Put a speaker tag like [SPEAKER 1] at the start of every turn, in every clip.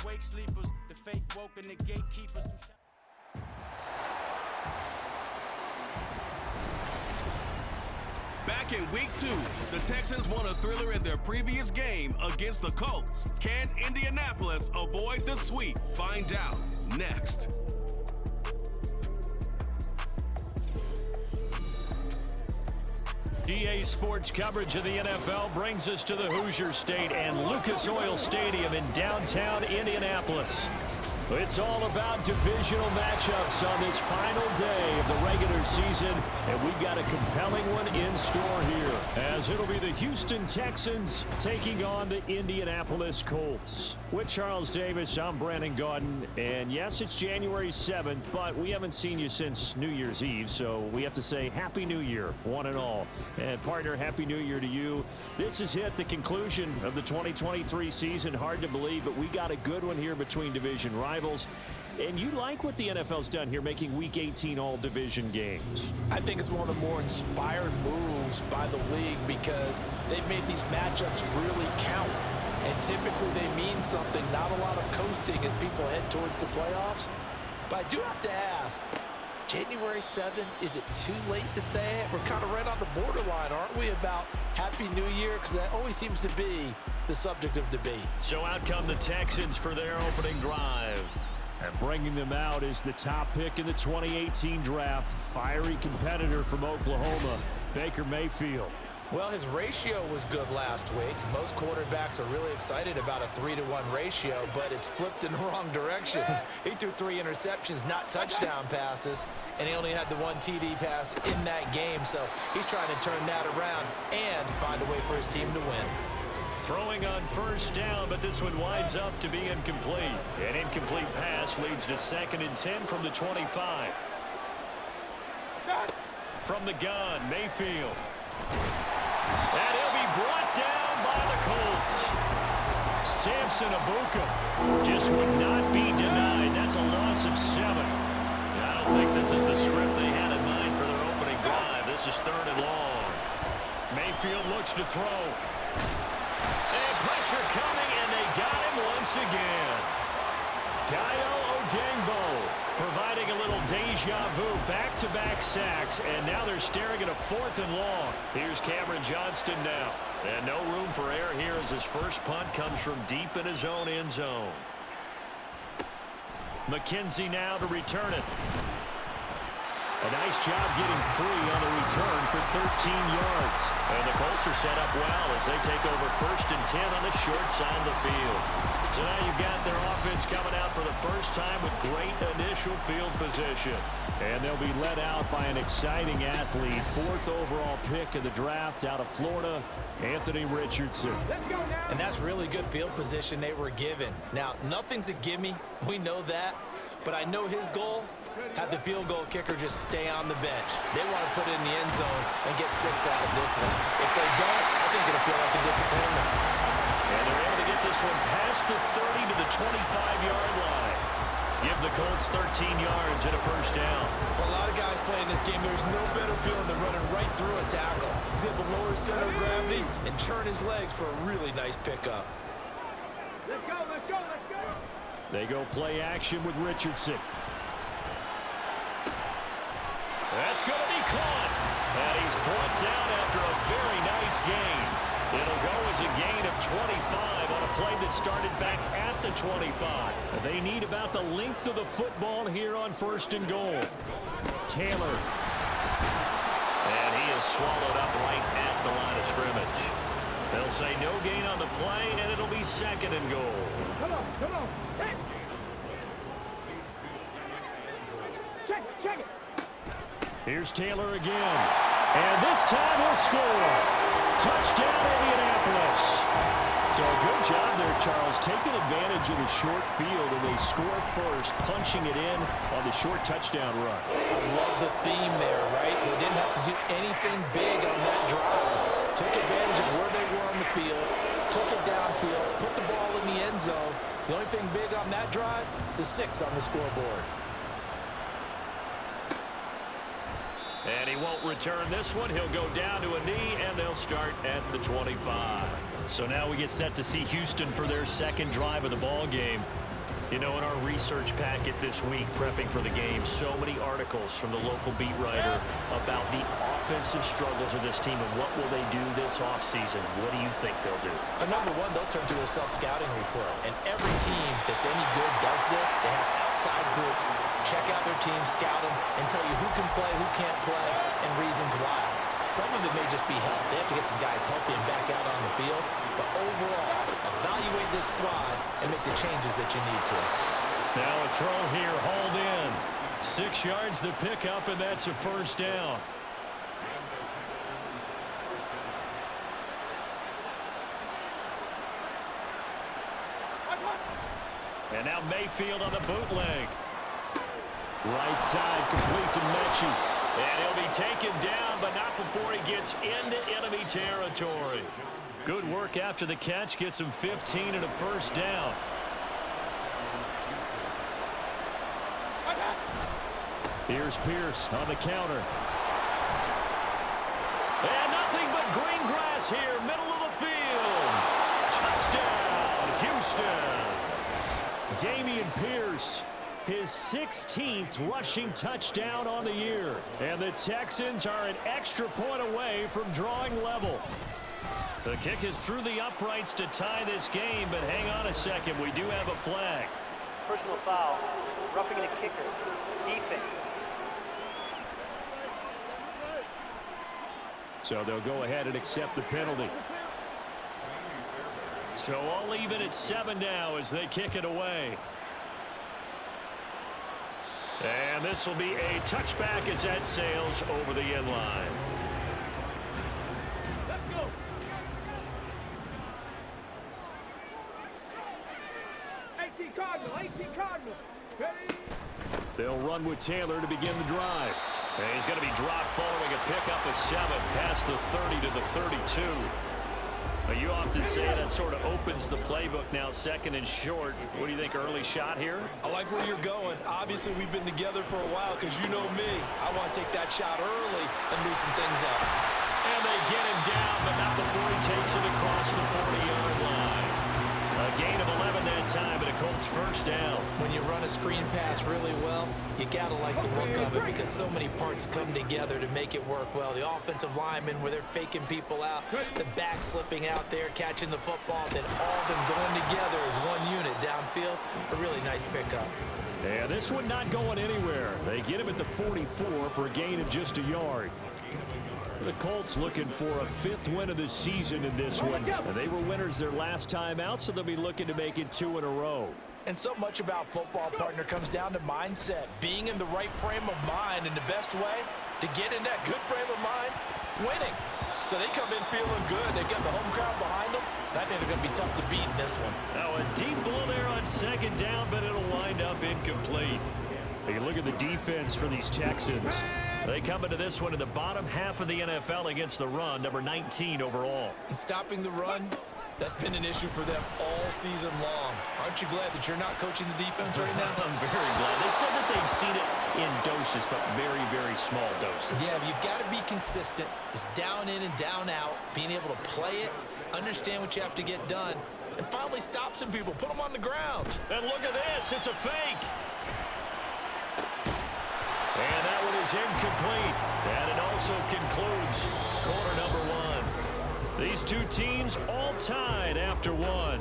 [SPEAKER 1] wake sleepers, the fake woke and the gatekeepers.
[SPEAKER 2] Back in week 2, the Texans won a thriller in their previous game against the Colts. Can Indianapolis avoid the sweep? Find out next.
[SPEAKER 3] EA Sports coverage of the NFL brings us to the Hoosier State and Lucas Oil Stadium in downtown Indianapolis. It's all about divisional matchups on this final day of the regular season, and we've got a compelling one in store here, as it'll be the Houston Texans taking on the Indianapolis Colts. With Charles Davis, I'm Brandon Gaudin, and yes, it's January 7th, but we haven't seen you since New Year's Eve, so we have to say Happy New Year, one and all. And partner, Happy New Year to you. This has hit the conclusion of the 2023 season. Hard to believe, but we got a good one here between division rivals. And you like what the NFL's done here, making Week 18 all division games.
[SPEAKER 4] I think it's one of the more inspired moves by the league because they've made these matchups really count. And typically they mean something, not a lot of coasting as people head towards the playoffs. But I do have to ask, January 7th, is it too late to say it? We're kind of right on the borderline, aren't we, about Happy New Year? Because that always seems to be the subject of debate.
[SPEAKER 3] So out come the Texans for their opening drive. And bringing them out is the top pick in the 2018 draft, fiery competitor from Oklahoma, Baker Mayfield.
[SPEAKER 4] Well, his ratio was good last week. Most quarterbacks are really excited about a 3-to-1 ratio, but it's flipped in the wrong direction. He threw 3 interceptions, not touchdown passes, and he only had the 1 TD pass in that game. So he's trying to turn that around and find a way for his team to win.
[SPEAKER 3] Throwing on first down, but this one winds up to be incomplete. An incomplete pass leads to 2nd and 10 from the 25. From the gun, Mayfield. And he'll be brought down by the Colts. Samson Abuka just would not be denied. That's a loss of 7. I don't think this is the script they had in mind for their opening drive. This is 3rd and long. Mayfield looks to throw. And pressure coming, and they got him once again. Dayo Odeyingbo providing a little deja vu, back-to-back sacks, and now they're staring at a 4th and long. Here's Cameron Johnston now. And no room for error here as his first punt comes from deep in his own end zone. McKenzie now to return it. A nice job getting free on the return for 13 yards. And the Colts are set up well as they take over 1st and 10 on the short side of the field. So now you've got their offense coming out for the first time with great initial field position. And they'll be led out by an exciting athlete. 4th overall pick in the draft out of Florida, Anthony Richardson.
[SPEAKER 4] And that's really good field position they were given. Now, nothing's a gimme. We know that. But I know his goal, have the field goal kicker just stay on the bench. They want to put it in the end zone and get 6 out of this one. If they don't, I think it'll feel like a disappointment.
[SPEAKER 3] And they're able to get this one past the 30 to the 25-yard line. Give the Colts 13 yards and a first down.
[SPEAKER 4] For a lot of guys playing this game, there's no better feeling than running right through a tackle. He's able to lower his center of gravity and churn his legs for a really nice pickup.
[SPEAKER 5] Let's go, let's go, let's go.
[SPEAKER 3] They go play action with Richardson. That's going to be caught. And he's brought down after a very nice gain. It'll go as a gain of 25 on a play that started back at the 25. They need about the length of the football here on 1st and goal. Taylor. And he is swallowed up right at the line of scrimmage. They'll say no gain on the play, and it'll be 2nd and goal.
[SPEAKER 5] Come on, come on. Hey. Check it.
[SPEAKER 3] Here's Taylor again. And this time he'll score. Touchdown, Indianapolis. So a good job there, Charles, taking advantage of the short field, and they score first, punching it in on the short touchdown run.
[SPEAKER 4] I love the theme there, right? They didn't have to do anything big on that drive. Took advantage of where they were on the field, took it downfield, put the ball in the end zone. The only thing big on that drive, the 6 on the scoreboard.
[SPEAKER 3] And he won't return this one. He'll go down to a knee, and they'll start at the 25. So now we get set to see Houston for their 2nd drive of the ball game. You know, in our research packet this week, prepping for the game, so many articles from the local beat writer about the offensive struggles of this team and what will they do this offseason. What do you think they'll do?
[SPEAKER 4] Number one, they'll turn to a self-scouting report. And every team that's any good does this. They have outside groups, check out their team, scout them, and tell you who can play, who can't play, and reasons why. Some of it may just be health. They have to get some guys healthy and back out on the field. But overall, evaluate this squad and make the changes that you need to.
[SPEAKER 3] Now a throw here, hauled in. 6 yards the pickup, and that's a first down. And now Mayfield on the bootleg. Right side completes to Mechie. And he'll be taken down, but not before he gets into enemy territory. Good work after the catch. Gets him 15 and a first down. Here's Pierce on the counter. And nothing but green grass here, middle of the field. Touchdown, Houston. Dameon Pierce, his 16th rushing touchdown on the year. And the Texans are an extra point away from drawing level. The kick is through the uprights to tie this game, but hang on a second. We do have a flag.
[SPEAKER 6] Personal foul, roughing a kicker, defense.
[SPEAKER 3] So they'll go ahead and accept the penalty. So all even at 7 now as they kick it away. And this will be a touchback as that sails over the end line.
[SPEAKER 5] Let's go. AC Cardinal. Ready?
[SPEAKER 3] They'll run with Taylor to begin the drive. And he's going to be dropped following a pickup of 7 past the 30 to the 32. You often say that sort of opens the playbook now, second and short. What do you think, early shot here?
[SPEAKER 7] I like where you're going. Obviously, we've been together for a while because you know me. I want to take that shot early and loosen things up.
[SPEAKER 3] And they get him down, but not before he takes it across the 40-yard line. A gain of 11 that time, and a Colts first down.
[SPEAKER 4] When you run a screen pass really well, you got to like the look of it because so many parts come together to make it work well. The offensive linemen, where they're faking people out, the back slipping out there, catching the football, then all of them going together as one unit downfield. A really nice pickup.
[SPEAKER 3] And this one not going anywhere. They get him at the 44 for a gain of just a yard. The Colts looking for a 5th win of the season in this one. And they were winners their last time out, so they'll be looking to make it 2 in a row.
[SPEAKER 4] And so much about football, partner, comes down to mindset. Being in the right frame of mind, and the best way to get in that good frame of mind, winning. So they come in feeling good. They've got the home crowd behind them. I think they're going to be tough to beat in this one.
[SPEAKER 3] Now a deep ball there on 2nd down, but it'll wind up incomplete. You look at the defense for these Texans. They come into this one in the bottom half of the NFL against the run, number 19 overall.
[SPEAKER 7] And stopping the run, that's been an issue for them all season long. Aren't you glad that you're not coaching the defense right now?
[SPEAKER 3] I'm very glad. They said that they've seen it in doses, but very, very small doses.
[SPEAKER 4] Yeah, you've got to be consistent. It's down in and down out, being able to play it, understand what you have to get done, and finally stop some people, put them on the ground.
[SPEAKER 3] And look at this, it's a fake. And that one is incomplete. And it also concludes quarter number 1. These two teams all tied after 1.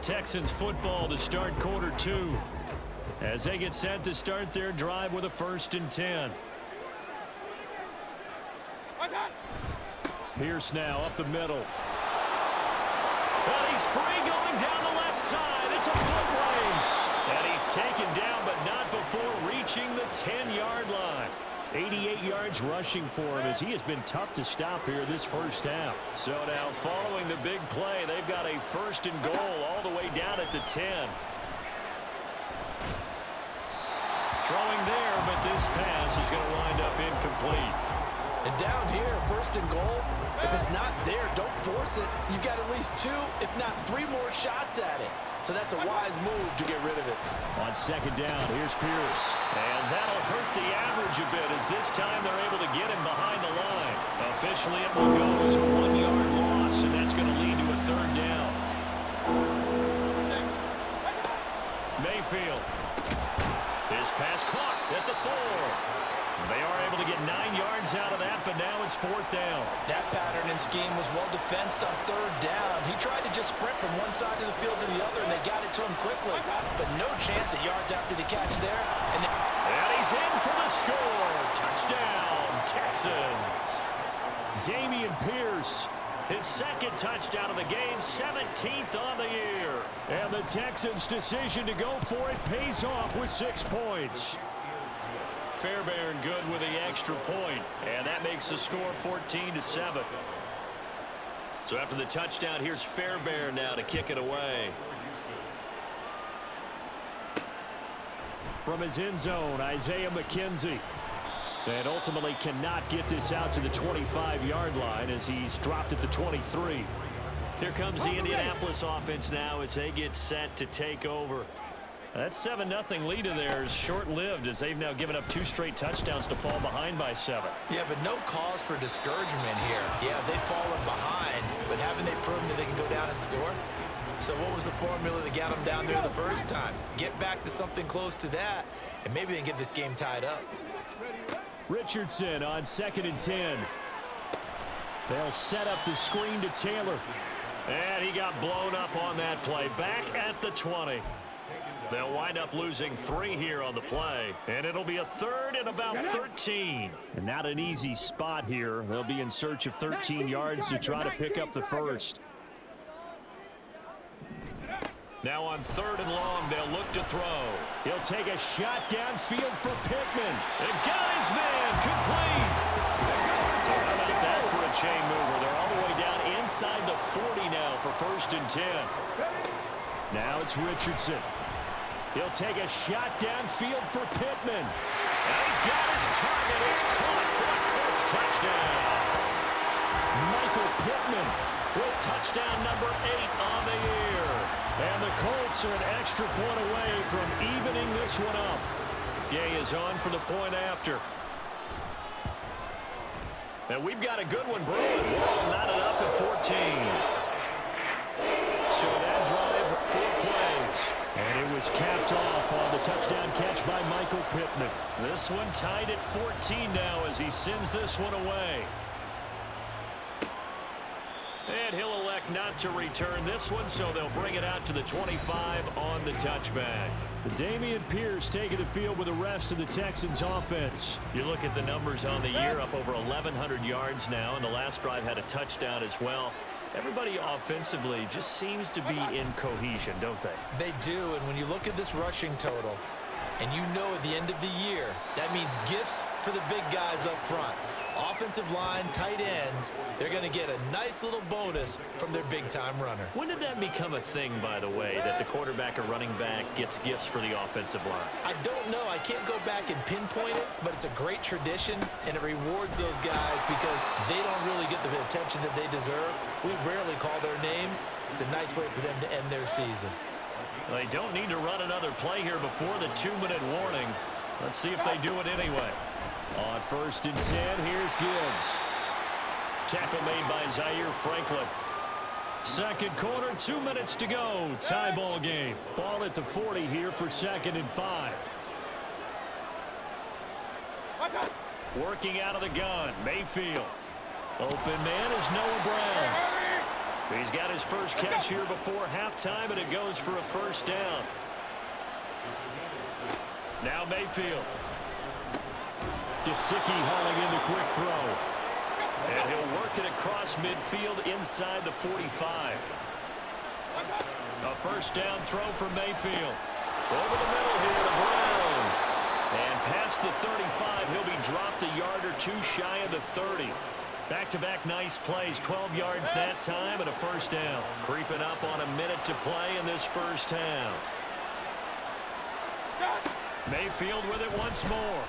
[SPEAKER 3] Texans football to start quarter 2 as they get set to start their drive with a 1st and 10. Pierce now up the middle. And he's free going down the left side. It's a foot race. And he's taken down, but not before reaching the 10-yard line. 88 yards rushing for him as he has been tough to stop here this first half. So now following the big play, they've got a 1st and goal all the way down at the 10. Throwing there, but this pass is going to wind up incomplete.
[SPEAKER 4] And down here, 1st and goal, if it's not there, don't force it. You've got at least 2, if not 3 more shots at it. So that's a wise move to get rid of it.
[SPEAKER 3] On 2nd down, here's Pierce. And that'll hurt the average a bit as this time they're able to get him behind the line. Officially, it will go as a 1-yard loss, and that's going to lead to a 3rd down.
[SPEAKER 4] was well defensed on third down. He tried to just sprint from one side of the field to the other, and they got it to him quickly. But no chance at yards after the catch there. And
[SPEAKER 3] he's in for the score. Touchdown, Texans. Dameon Pierce, his second touchdown of the game, 17th on the year. And the Texans' decision to go for it pays off with 6 points. Fairbairn good with the extra point, and that makes the score 14-7. So after the touchdown, here's Fairbairn now to kick it away. From his end zone, Isaiah McKenzie. And ultimately cannot get this out to the 25-yard line as he's dropped at the 23. Here comes the Indianapolis offense now as they get set to take over. That 7-0 lead of theirs short-lived as they've now given up 2 straight touchdowns to fall behind by 7.
[SPEAKER 4] Yeah, but no cause for discouragement here. Yeah, they've fallen behind, but haven't they proven that they can go down and score? So what was the formula that got them down there the first time? Get back to something close to that, and maybe they can get this game tied up.
[SPEAKER 3] Richardson on 2nd and 10. They'll set up the screen to Taylor. And he got blown up on that play. Back at the 20. They'll wind up losing 3 here on the play. And it'll be a 3rd and about 13. And not an easy spot here. They'll be in search of 13 yards to try to pick up the first. Now on 3rd and long, they'll look to throw. He'll take a shot downfield for Pittman. And got his man complete. So how about that for a chain mover? They're all the way down inside the 40 now for 1st and 10. Now it's Richardson. He'll take a shot downfield for Pittman. And he's got his target. It's caught for a Colts touchdown. Michael Pittman with touchdown number 8 on the year. And the Colts are an extra point away from evening this one up. Gay is on for the point after. And we've got a good one brewing. We're all knotted up at 14. So that drive, 4 plays. And it was capped off on the touchdown catch by Michael Pittman. This one tied at 14 now as he sends this one away. And he'll elect not to return this one, so they'll bring it out to the 25 on the touchback. Dameon Pierce taking the field with the rest of the Texans offense. You look at the numbers on the year, up over 1,100 yards now, and the last drive had a touchdown as well. Everybody offensively just seems to be in cohesion, don't they?
[SPEAKER 4] They do, and when you look at this rushing total, and you know at the end of the year, that means gifts for the big guys up front. Offensive line, tight ends, they're going to get a nice little bonus from their big-time runner.
[SPEAKER 3] When did that become a thing, by the way, that the quarterback or running back gets gifts for the offensive line?
[SPEAKER 4] I don't know. I can't go back and pinpoint it, but it's a great tradition, and it rewards those guys because they don't really get the attention that they deserve. We rarely call their names. It's a nice way for them to end their season.
[SPEAKER 3] They don't need to run another play here before the 2-minute warning. Let's see if they do it anyway. On 1st and 10, here's Gibbs. Tackle made by Zaire Franklin. Second quarter, 2 minutes to go. Tie ball game. Ball at the 40 here for 2nd and 5. Working out of the gun, Mayfield. Open man is Noah Brown. He's got his first catch here before halftime, and it goes for a 1st down. Now Mayfield. Gesicki hauling in the quick throw. And he'll work it across midfield inside the 45. A 1st down throw for Mayfield. Over the middle here to Brown. And past the 35, he'll be dropped a yard or 2 shy of the 30. Back-to-back nice plays, 12 yards that time and a 1st down. Creeping up on a minute to play in this first half. Mayfield with it once more.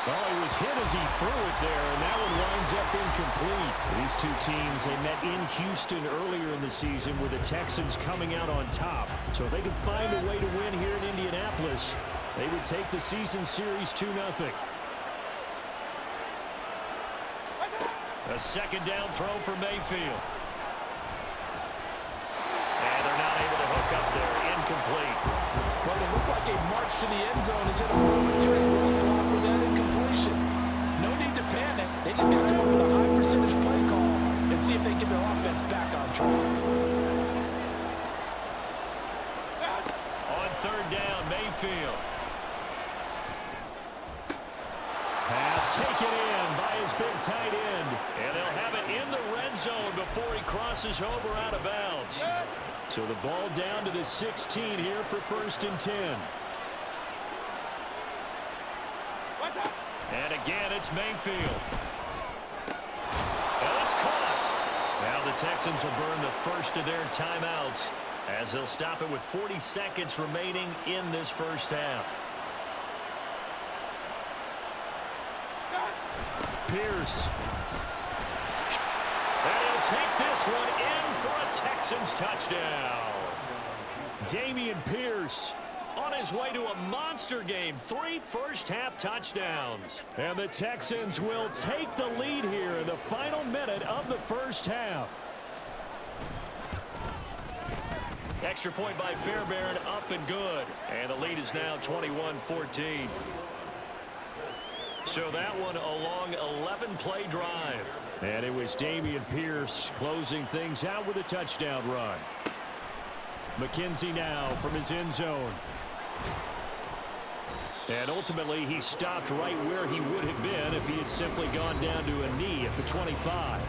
[SPEAKER 3] Well, he was hit as he threw it there, and that one winds up incomplete. These two teams, they met in Houston earlier in the season with the Texans coming out on top. So if they can find a way to win here in Indianapolis, they would take the season series 2-0. A 2nd down throw for Mayfield. And they're not able to hook up there. Incomplete.
[SPEAKER 4] Well, it looked like a march to the end zone has hit a momentary roadblock with that incompletion. No need to panic. They just got to come up with a high percentage play call and see if they get their offense back on track.
[SPEAKER 3] On third down, Mayfield. Pass taken in by his big tight end. And they'll have it in the red zone before he crosses over out of bounds. So the ball down to the 16 here for 1st and 10. And again, it's Mayfield. And it's caught. Now the Texans will burn the first of their timeouts as they'll stop it with 40 seconds remaining in this first half. Pierce. And he'll take this one in for a Texans touchdown. Dameon Pierce on his way to a monster game. 3 first-half touchdowns. And the Texans will take the lead here in the final minute of the first half. Extra point by Fairbairn, up and good. And the lead is now 21-14. So that one a long 11-play drive. And it was Dameon Pierce closing things out with a touchdown run. McKenzie now from his end zone. And ultimately he stopped right where he would have been if he had simply gone down to a knee at the 25.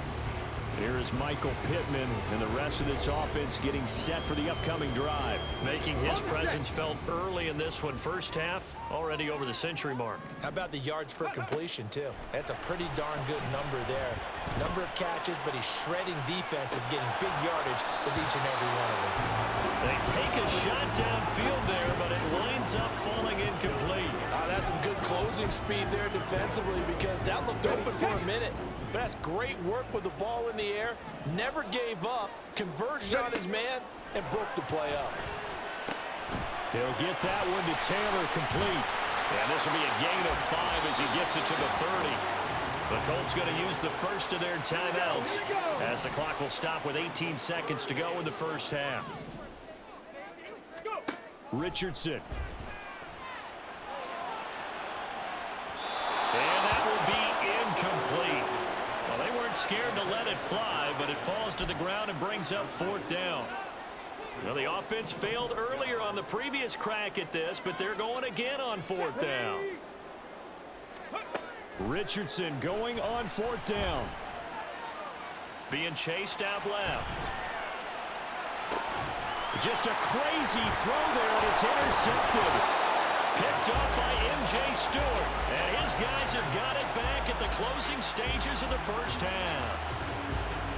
[SPEAKER 3] Here is Michael Pittman and the rest of this offense getting set for the upcoming drive. Making his presence felt early in this one. First half, already over the century mark.
[SPEAKER 7] How about the yards per completion, too? That's a pretty darn good number there. Number of catches, but he's shredding defenses, getting big yardage with each and every one of them.
[SPEAKER 3] They take a shot downfield there, but it winds up falling incomplete.
[SPEAKER 4] That's some good closing speed there defensively because that looked open for a minute. But that's great work with the ball in the air. Never gave up, converged on his man, and broke the play up.
[SPEAKER 3] He'll get that one to Taylor complete. And this will be a gain of 5 as he gets it to the 30. The Colts going to use the first of their timeouts as the clock will stop with 18 seconds to go in the first half. Richardson. And that will be incomplete. Well, they weren't scared to let it fly, but it falls to the ground and brings up 4th down. Well, the offense failed earlier on the previous crack at this, but they're going again on 4th down. Richardson going on 4th down. Being chased out left. Just a crazy throw there, and it's intercepted. Picked up by M.J. Stewart. And his guys have got it back at the closing stages of the first half.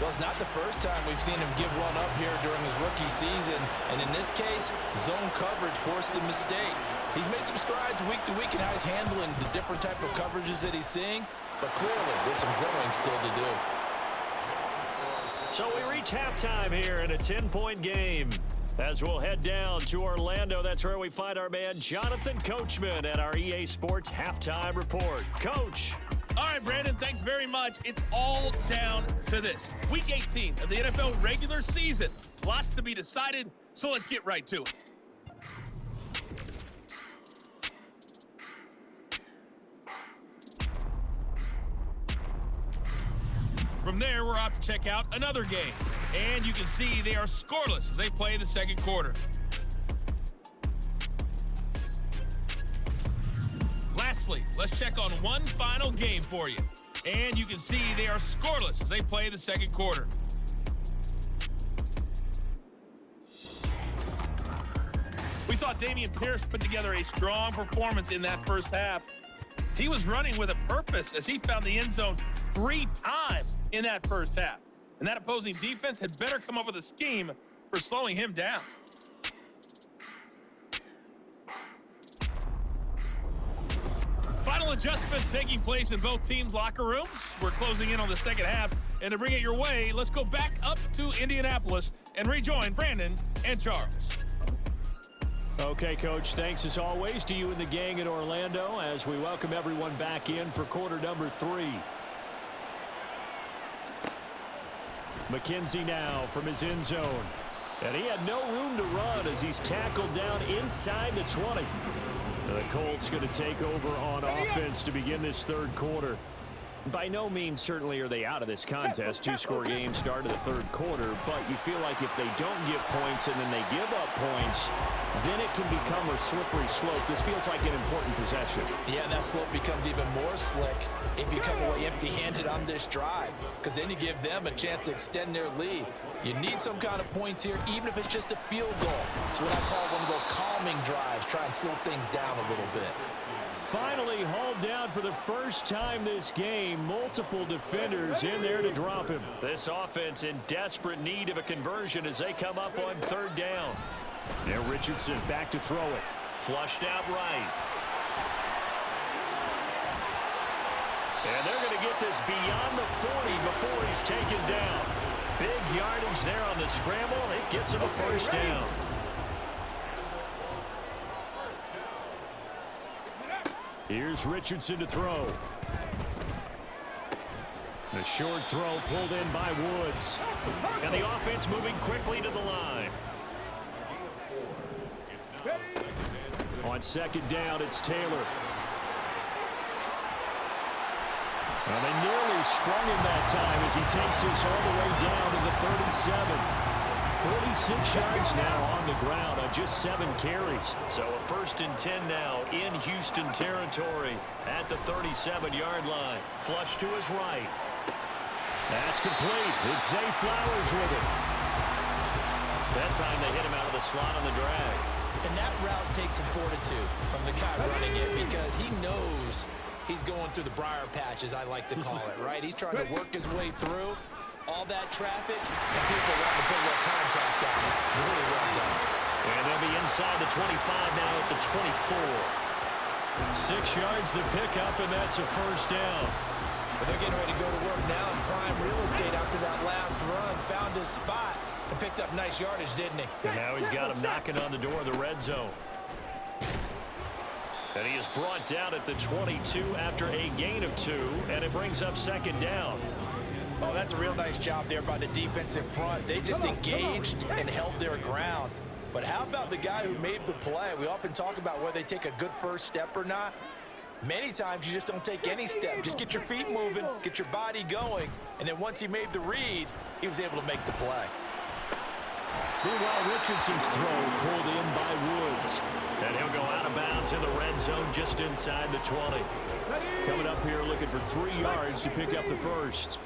[SPEAKER 7] Well, it's not the first time we've seen him give one up here during his rookie season. And in this case, zone coverage forced the mistake. He's made some strides week to week in how he's handling the different type of coverages that he's seeing. But clearly, there's some growing still to do.
[SPEAKER 3] So we reach halftime here in a 10-point game. As we'll head down to Orlando, that's where we find our man Jonathan Coachman at our EA Sports Halftime Report. Coach.
[SPEAKER 8] All right, Brandon, thanks very much. It's all down to this. Week 18 of the NFL regular season. Lots to be decided, so let's get right to it. From there, we're off to check out another game. And you can see they are scoreless as they play the second quarter. Lastly, let's check on one final game for you. And you can see they are scoreless as they play the second quarter. We saw Dameon Pierce put together a strong performance in that first half. He was running with a purpose as he found the end zone 3 times in that first half. And that opposing defense had better come up with a scheme for slowing him down. Final adjustments taking place in both teams' locker rooms. We're closing in on the second half. And to bring it your way, let's go back up to Indianapolis and rejoin Brandon and Charles.
[SPEAKER 3] Okay, Coach, thanks as always to you and the gang in Orlando as we welcome everyone back in for quarter number 3. McKenzie now from his end zone. And he had no room to run as he's tackled down inside the 20. The Colts going to take over on offense to begin this third quarter. By no means certainly are they out of this contest. Two-score game start of the third quarter, but you feel like if they don't get points and then they give up points, then it can become a slippery slope. This feels like an important possession.
[SPEAKER 7] Yeah, that slope becomes even more slick if you come away empty-handed on this drive, because then you give them a chance to extend their lead. You need some kind of points here, even if it's just a field goal. It's what I call one of those calming drives. Try and slow things down a little bit.
[SPEAKER 3] Finally hauled down for the first time this game. Multiple defenders in there to drop him. This offense in desperate need of a conversion as they come up on third down. Now Richardson back to throw it. Flushed out right. And they're going to get this beyond the 40 before he's taken down. Big yardage there on the scramble. It gets him a first down. Here's Richardson to throw. The short throw pulled in by Woods. And the offense moving quickly to the line. On second down, it's Taylor. Well, they nearly sprung him that time as he takes this all the way down to the 37. 46 yards now on the ground on just 7 carries. So a 1st and 10 now in Houston territory at the 37-yard line. Flush to his right. That's complete. It's Zay Flowers with it. That time they hit him out of the slot on the drag.
[SPEAKER 7] And that route takes some fortitude from the guy running it, because he knows he's going through the briar patch, as I like to call it, right? He's trying to work his way through all that traffic, and people want to put a little contact on it. Really well done.
[SPEAKER 3] And they'll be inside the 25 now at the 24. 6 yards the pickup, and that's a first down.
[SPEAKER 7] But they're getting ready to go to work now in prime real estate after that last run. Found his spot and picked up nice yardage, didn't he?
[SPEAKER 3] And now he's got him knocking on the door of the red zone. And he is brought down at the 22 after a gain of 2, and it brings up second down.
[SPEAKER 7] Oh, that's a real nice job there by the defensive front. They just engaged and held their ground. But how about the guy who made the play? We often talk about whether they take a good first step or not. Many times you just don't take any step. Just get your feet moving, get your body going, and then once he made the read, he was able to make the play.
[SPEAKER 3] Meanwhile, Richardson's throw pulled in by Woods. And he'll go out of bounds in the red zone just inside the 20. Coming up here looking for 3 yards to pick up the first.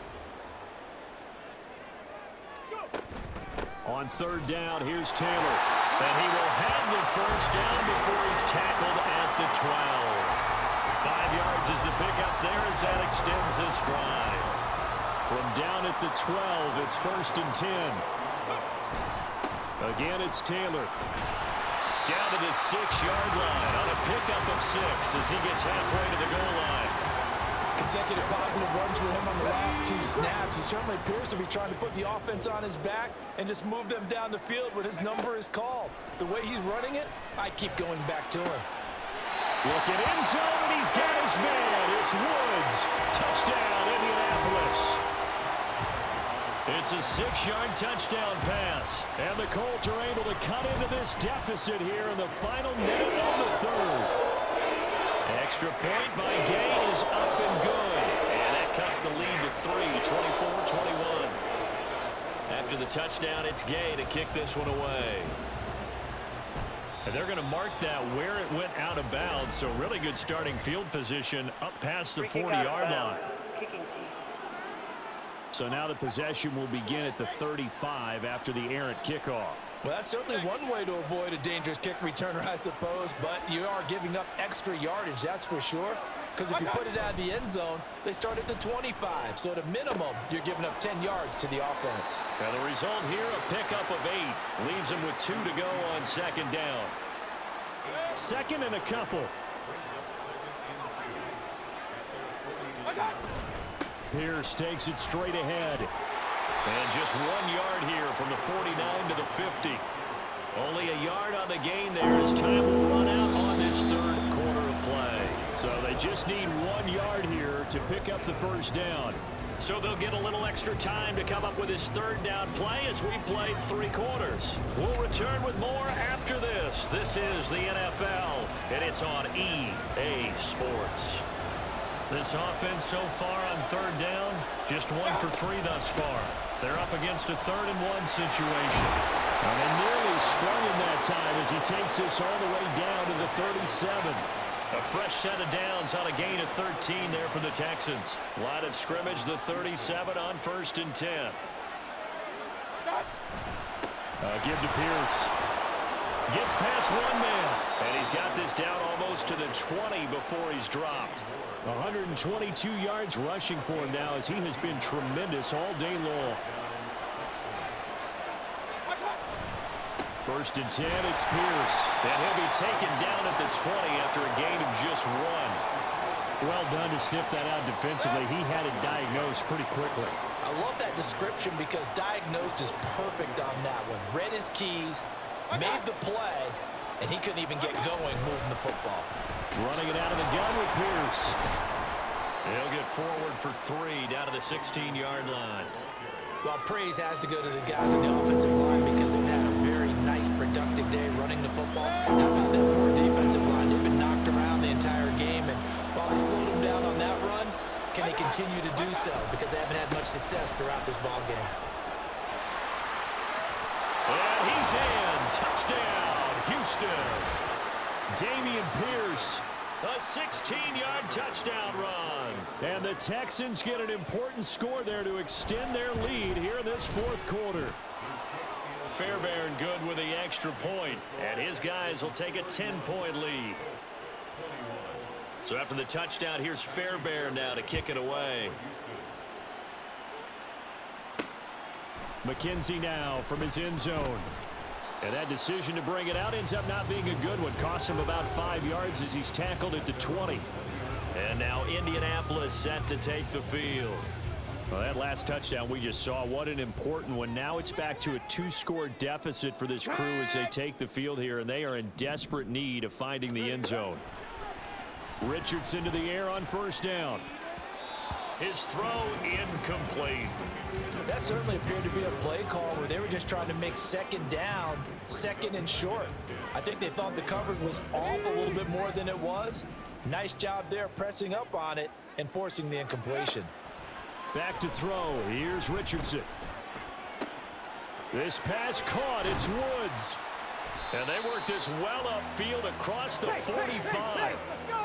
[SPEAKER 3] On third down, here's Taylor. And he will have the first down before he's tackled at the 12. 5 yards is the pickup there as that extends this drive. From down at the 12, it's 1st and 10. Again, it's Taylor. Down to the 6-yard line on a pickup of 6 as he gets halfway to the goal line.
[SPEAKER 7] Consecutive positive runs for him on the last 2 snaps. He certainly appears to be trying to put the offense on his back and just move them down the field when his number is called. The way he's running it, I keep going back to him.
[SPEAKER 3] Look at end zone, and he's got his man. It's Woods. Touchdown, Indianapolis. It's a 6-yard touchdown pass. And the Colts are able to cut into this deficit here in the final minute of the third. Extra point by Gay is up and good. And that cuts the lead to 3, 24-21. After the touchdown, it's Gay to kick this one away. And they're going to mark that where it went out of bounds. So really good starting field position up past the 40-yard line. So now the possession will begin at the 35 after the errant kickoff.
[SPEAKER 7] Well, that's certainly one way to avoid a dangerous kick returner, I suppose, but you are giving up extra yardage, that's for sure. Because if you put it out of the end zone, they start at the 25. So at a minimum, you're giving up 10 yards to the offense.
[SPEAKER 3] Now the result here, a pickup of 8. Leaves them with 2 to go on second down. Second and a couple. Pierce takes it straight ahead. And just 1 yard here from the 49 to the 50. Only a yard on the gain there as time will run out on this third quarter of play. So they just need 1 yard here to pick up the first down. So they'll get a little extra time to come up with his third down play as we played 3 quarters. We'll return with more after this. This is the NFL, and it's on EA Sports. This offense so far on third down, just 1 for 3 thus far. They're up against a 3rd-and-1 situation. And they nearly sprung him that time as he takes this all the way down to the 37. A fresh set of downs on a gain of 13 there for the Texans. Line of scrimmage, the 37 on 1st and 10. Give to Pierce. Gets past one man. And he's got this down almost to the 20 before he's dropped. 122 yards rushing for him now as he has been tremendous all day long. 1st and 10, it's Pierce. And he'll be taken down at the 20 after a gain of just 1. Well done to sniff that out defensively. He had it diagnosed pretty quickly.
[SPEAKER 4] I love that description because diagnosed is perfect on that one. Read his keys, made the play, and he couldn't even get going moving the football.
[SPEAKER 3] Running it out of the gun with Pierce. He'll get forward for 3 down to the 16-yard line.
[SPEAKER 4] Well, praise has to go to the guys on the offensive line because they've had a very nice, productive day running the football. How about that poor defensive line? They've been knocked around the entire game, and while they slowed them down on that run, can they continue to do so? Because they haven't had much success throughout this ball game.
[SPEAKER 3] And he's in. Touchdown, Houston. Dameon Pierce, a 16-yard touchdown run. And the Texans get an important score there to extend their lead here in this 4th quarter. Fairbairn good with the extra point, and his guys will take a 10-point lead. So after the touchdown, here's Fairbairn now to kick it away. McKenzie now from his end zone. And that decision to bring it out ends up not being a good one. Costs him about 5 yards as he's tackled at the 20. And now Indianapolis set to take the field. Well, that last touchdown we just saw, what an important one. Now it's back to a 2-score deficit for this crew as they take the field here, and they are in desperate need of finding the end zone. Richardson to the air on 1st down. His throw incomplete.
[SPEAKER 4] That certainly appeared to be a play call where they were just trying to make 2nd down, 2nd and short. I think they thought the coverage was off a little bit more than it was. Nice job there pressing up on it and forcing the incompletion.
[SPEAKER 3] Back to throw. Here's Richardson. This pass caught. It's Woods. And they work this well upfield across the 45.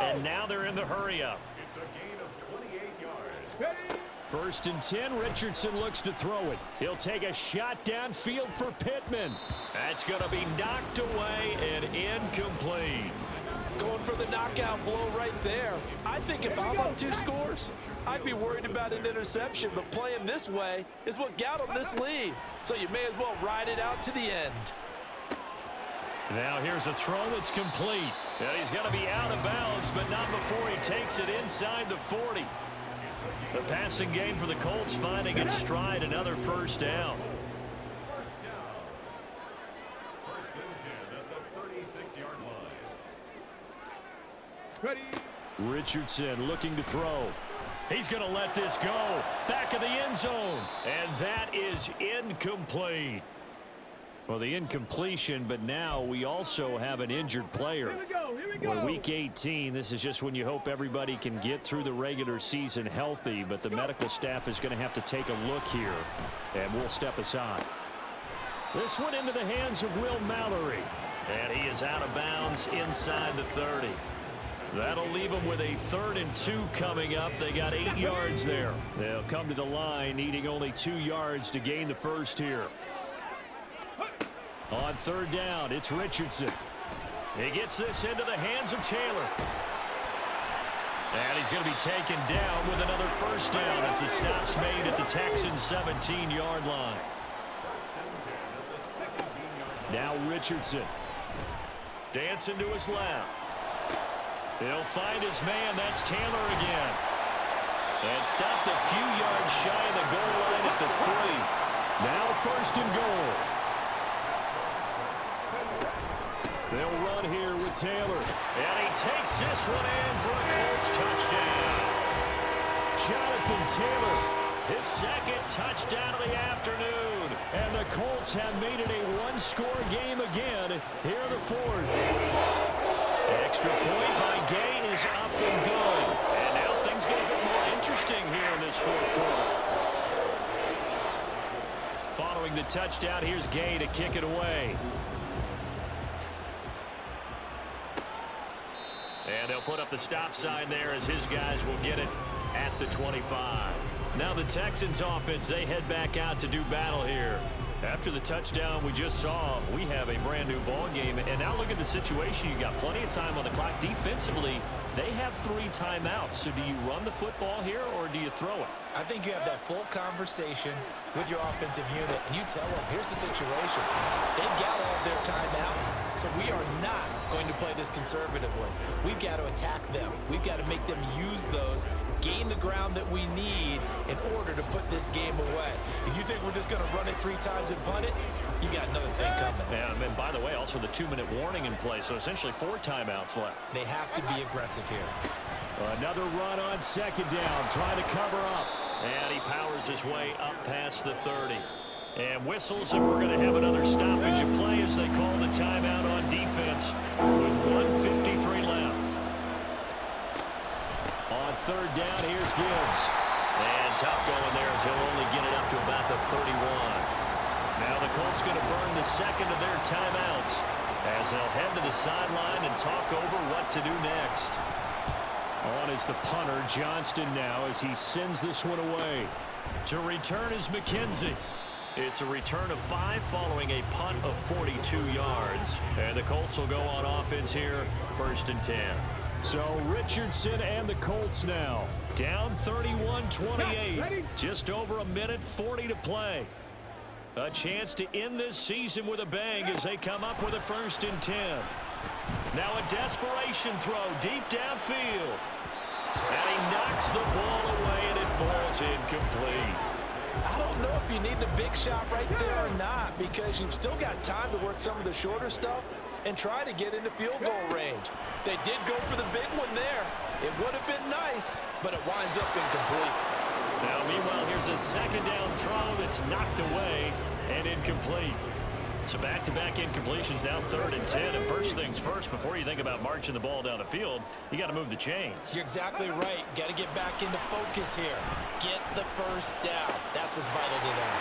[SPEAKER 3] And now they're in the hurry-up.
[SPEAKER 2] It's a gain of 28 yards.
[SPEAKER 3] 1st and 10, Richardson looks to throw it. He'll take a shot downfield for Pittman. That's going to be knocked away and incomplete.
[SPEAKER 4] Going for the knockout blow right there. I think if I'm up 2 scores, I'd be worried about an interception, but playing this way is what got him this lead. So you may as well ride it out to the end.
[SPEAKER 3] Now here's a throw that's complete. And he's going to be out of bounds, but not before he takes it inside the 40. The passing game for the Colts finding its stride, another 1st down.
[SPEAKER 2] 1st and 10 at the 36-yard line.
[SPEAKER 5] Ready.
[SPEAKER 3] Richardson looking to throw. He's going to let this go. Back of the end zone. And that is incomplete. Well, the incompletion, but now we also have an injured player.
[SPEAKER 5] Here we go.
[SPEAKER 3] Well, week 18, this is just when you hope everybody can get through the regular season healthy, but the medical staff is going to have to take a look here, and we'll step aside. This one into the hands of Will Mallory, and he is out of bounds inside the 30. That'll leave them with a 3rd and 2 coming up. They got 8 yards there. They'll come to the line needing only 2 yards to gain the 1st here. On 3rd down, it's Richardson. He gets this into the hands of Taylor. And he's going to be taken down with another 1st down as the stop's made at the Texans' 17-yard line. Now Richardson. Dancing to his left. He'll find his man. That's Taylor again. And stopped a few yards shy of the goal line at the 3. Now 1st and goal. They'll run here with Taylor. And he takes this one in for a Colts touchdown. Jonathan Taylor, his 2nd touchdown of the afternoon. And the Colts have made it a 1-score game again here in the 4th. Extra point by Gay is up and good. And now things get interesting here in this fourth quarter. Following the touchdown, here's Gay to kick it away. And they'll put up the stop sign there as his guys will get it at the 25. Now the Texans offense, they head back out to do battle here. After the touchdown we just saw, we have a brand new ball game. And now look at the situation. You got plenty of time on the clock. Defensively, they have 3 timeouts. So do you run the football here or do you throw it?
[SPEAKER 7] I think you have that full conversation with your offensive unit, and you tell them, here's the situation. They've got all of their timeouts, so we are not going to play this conservatively. We've got to attack them. We've got to make them use those, gain the ground that we need in order to put this game away. If you think we're just going to run it 3 times and punt it, you got another thing coming.
[SPEAKER 3] And by the way, also the 2-minute warning in play, so essentially 4 timeouts left.
[SPEAKER 7] They have to be aggressive here.
[SPEAKER 3] Another run on second down, trying to cover up. And he powers his way up past the 30. And whistles, and we're going to have another stoppage of play as they call the timeout on defense with 1:53 left. On third down, here's Gibbs. And tough going there as he'll only get it up to about the 31. Now the Colts going to burn the second of their timeouts as they'll head to the sideline and talk over what to do next. On is the punter, Johnston, now as he sends this one away. To return is McKenzie. It's a return of 5 following a punt of 42 yards. And the Colts will go on offense here, 1st and 10. So Richardson and the Colts now down 31-28. Just over a minute 40 to play. A chance to end this season with a bang as they come up with a 1st and 10. Now a desperation throw deep downfield. And he knocks the ball away and it falls incomplete.
[SPEAKER 4] I don't know if you need the big shot right there or not, because you've still got time to work some of the shorter stuff and try to get into field goal range. They did go for the big one there. It would have been nice, but it winds up incomplete.
[SPEAKER 3] Now, meanwhile, here's a 2nd down throw that's knocked away and incomplete. So back-to-back incompletions, now 3rd and 10. And first things first, before you think about marching the ball down the field, you got to move the chains.
[SPEAKER 7] You're exactly right. Got to get back into focus here. Get the first down. That's what's vital to them.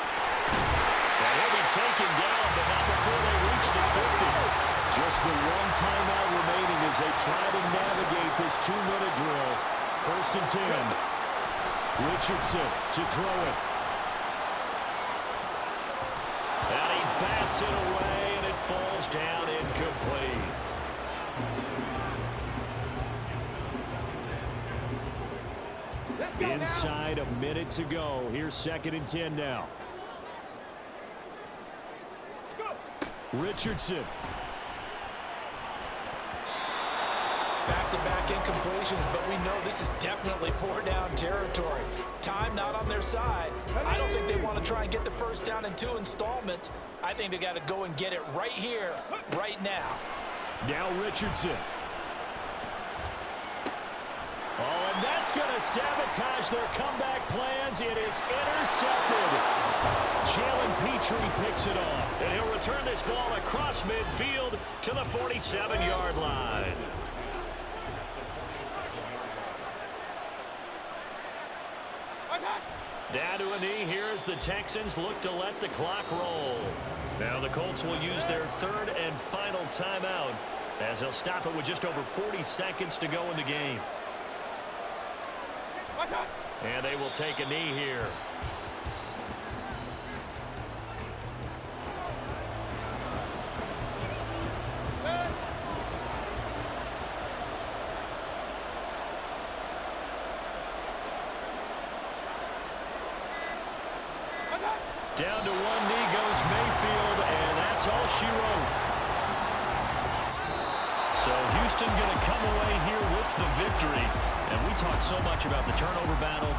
[SPEAKER 3] And he'll be taken down, but not before they reach the 50. Just the 1 timeout remaining as they try to navigate this 2-minute drill. 1st and 10. Richardson to throw it. And he bats it away, and it falls down incomplete. Inside a minute to go. Here's 2nd and 10 now. Richardson.
[SPEAKER 4] Back-to-back incompletions, but we know this is definitely 4-down territory. Time not on their side. I don't think they want to try and get the first down in 2 installments. I think they got to go and get it right here, right now.
[SPEAKER 3] Now Richardson. Oh, and that's going to sabotage their comeback plans. It is intercepted. Jalen Petrie picks it off, and he'll return this ball across midfield to the 47-yard line. Down to a knee here as the Texans look to let the clock roll. Now the Colts will use their 3rd and final timeout as they'll stop it with just over 40 seconds to go in the game. And they will take a knee here. Down to 1 knee goes Mayfield, and that's all she wrote. So Houston going to come away here with the victory. And we talked so much about the turnover battle.